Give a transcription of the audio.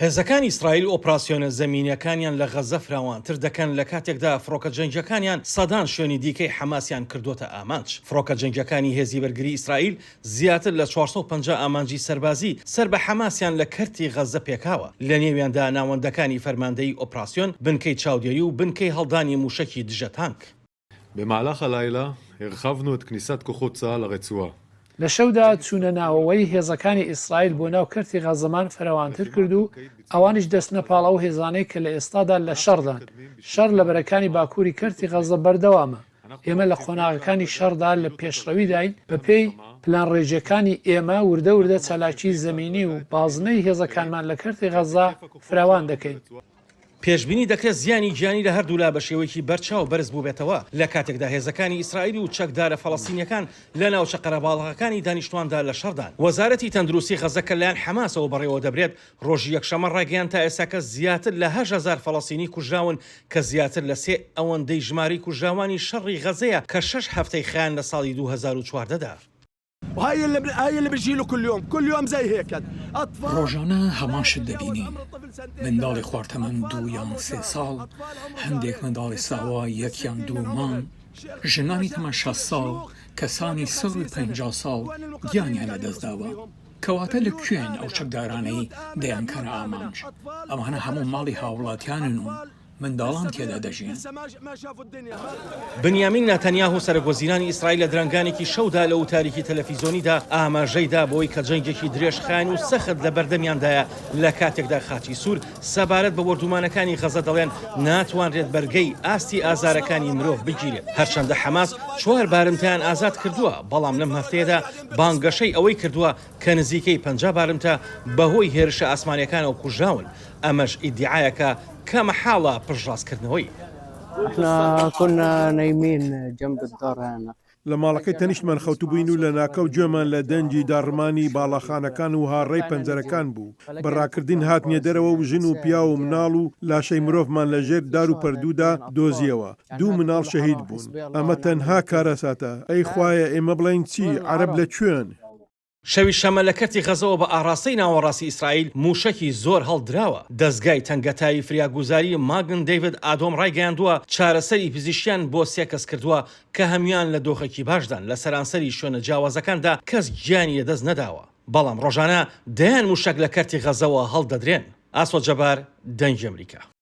هێزەکانی ئیسرائیل ئۆپراسیۆنە زەمینیەکانیان لە غەزە فراوانتر دەکەن لە کاتێکدا فڕۆکە جەنگیەکانیان سەدان شوێنی دیکەی حەماسیان کردوتە ئامانج. فڕۆکە جەنگیەکانی هێزی بەرگری ئیسرائیل زیاتر لە 450 ئامانجی سەربازی سەر بە حەماسیان لە کەرتی غەزە پێکاوە. لە نێویاندا ناوەندەکانی فەرماندەی ئۆپراسیۆن، بنکەی چاودێری و بنکەی هەڵدانی موشکی دژە تانک. במהלך הלילה הרחבנו את כניסת כוחות צה"ל לרצועה. لە شەودا چوونە ناوەوەی هێزەکانی ئیسرائیل بۆ ناو کەرتی غەزەمان فراوانتر کرد و ئەوانش دەستنە پاڵەوە هێزانەی کە لە ئێستادا لە شەڕدان. شەڕ لە بەرەکانی باکووری کەرتی غەزە بەردەوامە. ئێمە لە قۆناغەکانی شەڕدا لە پێشڕەویداین بە پێی پلان ڕێژەکانی ئێمە وردە وردە چالاکی زەمینی و بازنەی هێزەکانمان لە کەرتی غەزە فراوان دەکەین. پێشبینی دەکرێت زیانی گیانی لە هەردوولا بە شێوەیەکی بەرچاو بەرز بوو بێتەوە لە کاتێکدا هێزەکانی ئیسرائیل و چەکدارە فەڵەستینیەکان لە ناوچە قەرەباڵغەکانی دانیشتواندا لە شەردان. وەزارەتی تەندروستی غەزە کە لایەن حەماسەوە بەڕێوە دەبرێت ڕۆژی یەکشەمە ڕاگەیان تا ئێستاکە زیاتر لە 8,000 فەڵەستینی کوژراون کە زیاتر لە 3 ئەوەندەی ژماری کوژراوانی شەڕی غەزەیە کە 6 هەفتەی خیان لە ساڵی 2014دا. وهي اللي بيجي له كل يوم زي هيك اطفال ڕۆژانە هەماشت دەبینی منداڵی خواردەمەند 2 یان 3 ساڵ، هەندێک منداڵی ساوا 1 یان 2 مانگ، ژنانی تەمەن 6 ساڵ، کەسانی 150 ساڵ گیانیان لەدەستداوە. کەواتە لەکوێن ئەو چەکدارانەی دەیانکەرە ئامانج؟ ئەمانە هەموو ماڵی هاوڵاتیانن و منداڵان تێدا دەژین. بنیامین ناتەنیاهو سەرۆکوەزیرانی ئیسرائیل لە درەنگانێکی شەودا لە وتاریکی تەلەڤیزۆنیدا ئاماژەیدا بۆی کە جەنگێکی درێژخایەن و سەخت لە بەردەمیاندایە لە کاتێکدا خاچی سوور سەبارەت بە وەردومانەکانی غەزە دەڵێن ناتوانرێت بەرگەی ئاستی ئازارەکانی مرۆڤ بگیرێت. هەرچەندە حەماس 4 بارمتیان ئازاد کردووە، بەڵام لەم هەفتەیەدا بانگەشەی ئەوەی کردووە کە نزیکەی 50 بارمتە بەهۆی هێرشە ئاسمانیەکانەوە کوژراون. ئەمەش ئیدعایەکە کە مەحاڵە پشتڕاستکردنەوەی. احنا كنا نايمين جنب الدار هنا. لە ماڵەکەی تەنیشتمان خەوتبووین و لە ناکەو گوێمان لە دەنجی داڕمانی باڵەخانەکان و هاڕێی پەنجەرەکان بوو. بەڕاکردین هاتنیە دەرەوە و ژن و پیا و مناڵ و لاشەی مرۆڤمان لە ژێر دار و پەردوودا دۆزیەوە. 2 مناڵ شەهید بوون. ئەمە تەنها کارەساتە. ئەی خوایە ئێمە بڵین چی؟ عەرەب لە کوێن؟ شەوی شەمە لە کەرتی غەزەوە بە ئاڕاستەی ناوەڕاستی ئیسرائیل موشکی زۆر هەڵدراوە. دەستگای تەنگەتایی فریاگوزاری ماگن دەیڤید ئادۆم ڕایگەیاندووە چارەسەری پزیشکیان بۆ 3 کەس کردووە کە هەمویان لە دۆخێکی باشدان. لە سەرانسەری شوێنە جیاوازەکاندا کەس گیانی لەدەست نەداوە، بەڵام ڕۆژانە دەیان موشک لە کەرتی غەزەوە هەڵدەدرێن. ئاسۆ جەبار، دەنگی ئەمریکا.